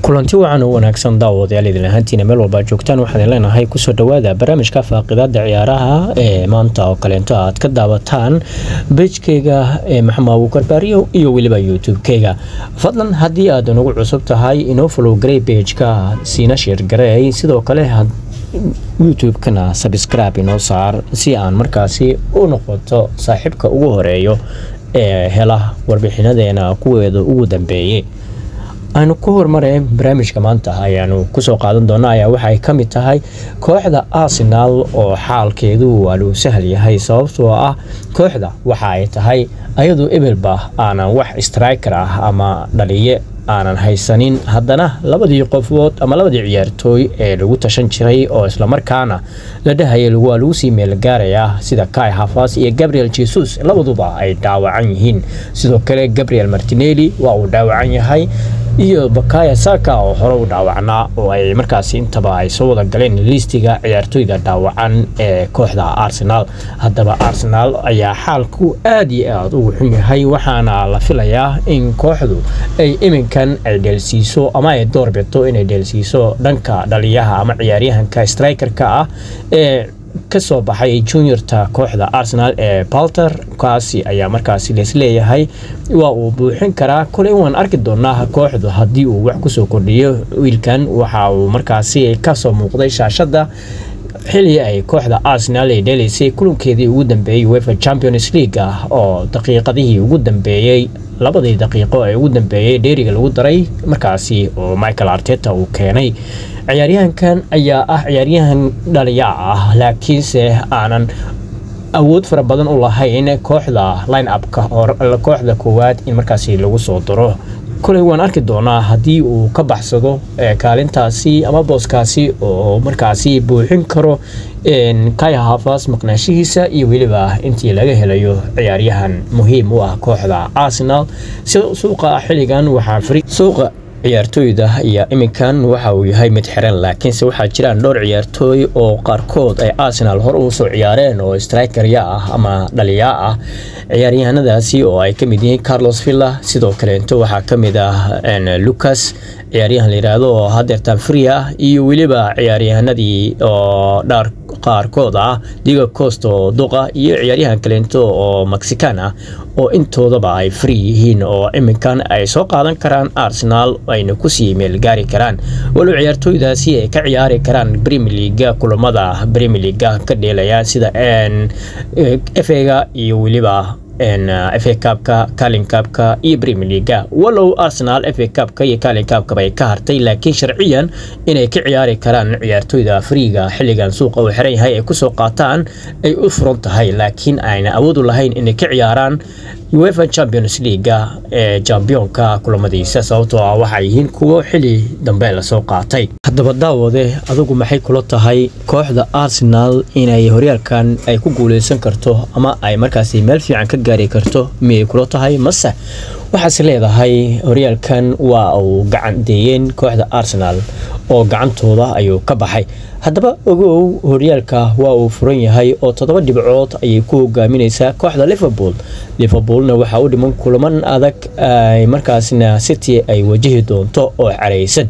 kulanti wacan oo wanaagsan daawadayaal idin ahaantiina meel walba joogtaan waxaan leenahay ku soo dhawaada barnaamijka faaqidaada ciyaaraha ee maanta oo kaleento aad ka daawataan page-kayga Maxamed Abuukar Baariyo iyo waliba YouTube-kayga fadlan haddii aad nagu cusub tahay inoo follow garay page-ka siina share garay sidoo kale YouTube-kana subscribe inoo saar si aan markaasi u noqoto saaxiibka ugu horeeyo ee hela warbixinadeena kuweeda ugu dambeeyay أنا كهور مرة برامج كمان تها يعني كسو قادم دونا يا وحي كم تهاي كوحدة أرسنال أو حال كيدو ولو سهل يهاي صوت كوحدة وحي تهاي أيضو إبل با أنا وح استرايكرة أما دلية أنا هاي سنين هدنا لبدي قفوت أما لبدي عيارتوي لو تشنشري أو إسلامر كانا لدهاي الوالوسي ميلغاريا سيدا كاي حافاس إيه جابرييل جيسوس لبدو با أي داوى عنيهين سيدو كالي جابرييل مارتينيلي واو داوى عنيهاي iyo Bakaya Saka oo hore u dhaawacnaa oo ay markaas intaba ay soo wada galeen listiga ciyaartoyda dhaawacan ee kooxda Arsenal haddaba Arsenal ayaa xaalku aad iyo aad ugu xun yahay waxaana la filayaa in kooxdu ay iminkan ay dheelsiiso ama ay doorbido inay dheelsiiso dhanka dhaliyaha ama ciyaaryahanka strikerka ah ee kasoo baxay juniorta kooxda Arsenal ee Palter kaasi ayaa markaas leeyahay waa uu buuxin karaa kulay waan arki doonaa kooxdu hadii uu wax ku soo kordhiyo wiilkan waxa uu markaas ka soo muuqday shaashada xilli ay kooxda Arsenal ay dhaleysay kulankeedii ugu dambeeyay UEFA Champions League oo daqiiqadihii ugu dambeeyay labadii daqiiqo ee ugu dambeeyay dheeriga lagu daray markaasi oo Michael Arteta uu keenay ciyaaryahankan ayaa ah ciyaaryahan dhaliya ah laakiinse aanan awood fara badan u lahayn kooxda line-up-ka oo kooxda koowaad in markaasi lagu soo daro kulay waan arki doonaa hadii uu ka baxsado kaalintaasi ama booskaasi oo markaasi buuxin karo Kai Havertz maqnaashihiisa iyo waliba intii laga helayo ciyaaryahan muhiim u ah kooxda Arsenal suuqa xilligan waxa firi suuqa ciyaartoyda iyo iminkan waxa uu yahay mid xiran laakiinse waxa jiraan dhowr ciyaartooy oo qaarkood ay Arsenal hor u soo ciyaareen oo striker ah ama dhaliya ah ciyaaryahanadaasi oo ay kamid yihiin Carlos Villa sidoo kale inta waxa kamid ah Lucas ciyaaryahan la yiraahdo oo hadeertan free ah iyo waliba ciyaaryahanadii oo dhar qaarkood ah Diego Costa oo duqa iyo ciyaaryahan kale oo Mexican ah oo intoodaba ay free yihiin oo iminkan ay soo qaadan karaan Arsenal ayna ku sii meel gaari karaan walo ciyaartoydaasi ay ka ciyaari karaan Premier League kulamada Premier League ka dheelaya sida FA-ga iyo waliba FA Cup-ka Carling Cup-ka iyo Premier League walow Arsenal FA Cup-ka iyo Carling Cup-ka bay ka hartay laakiin sharciyan inay ka ciyaari karaan ciyaartoyda freega xilligan suuqa oo xiran yahay ay ku soo qaataan ay u furan tahay laakiin ayna awood u lahayn inay ka ciyaaraan UEFA Champions League ee championka kulamadiisa sababtoo ah waxa yihiin kuwa xilli dambe la soo qaatay haddaba daawade adigu maxay kula tahay kooxda Arsenal inay horyaalkan ay ku guuleysan karto ama ay markaasi meel fiican ka gaari karto miyay kula tahay mase waxaas leedahay horyaalkan waa uu gacan deeyeen kooxda Arsenal oo gacantooda ayuu ka baxay haddaba ogow horyaalka waa uu furan yahay oo 7 dhibcood ayay ku hogaaminaysaa kooxda Liverpoolna waxa uu dhiman kulaman adag ay markaasna City ay wajihi doonto oo careysan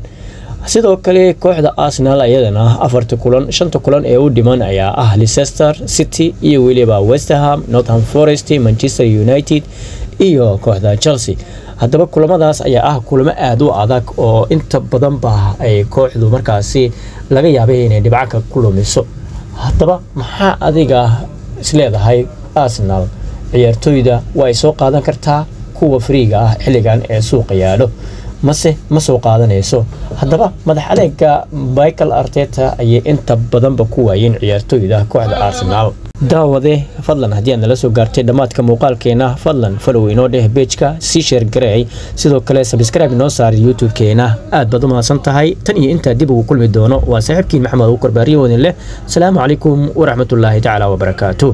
sidoo kale kooxda Arsenal ayadana 4 kulan 5 kulan ee u dhiman ayaa ah Leicester City iyo waliba West Ham Nottingham Forest Manchester United iyo kooxda Chelsea haddaba kulamadaas ayaa ah kulamo aad u adag oo inta badan ba ay kooxdu markaasi laga yaabay inay dhibco ka kulumiso haddaba maxaa adiga isleedahay Arsenal ciyaartoyda way soo qaadan kartaa kuwa freega ah xilligan ee suuqa yaalo mase ma soo qaadanayso haddaba madax adeega Michael Arteta ayay inta badan ba ku waayeen ciyaartoyda kooxda Arsenal daawade fadlan hadii aad nala soo gaartay dhamaadka muuqaalkeena fadlan follow inoo dheh page-ka si share garay sidoo kale subscribe inoo saar YouTube-keena aad baad u mahadsan tahay tan iyo inta dib ugu kulmi doono waa saaxiibkii Maxamed Abuukar Baariyo wadin leh salaamu calaykum wa rahmatullaahi ta'ala wa barakaatuh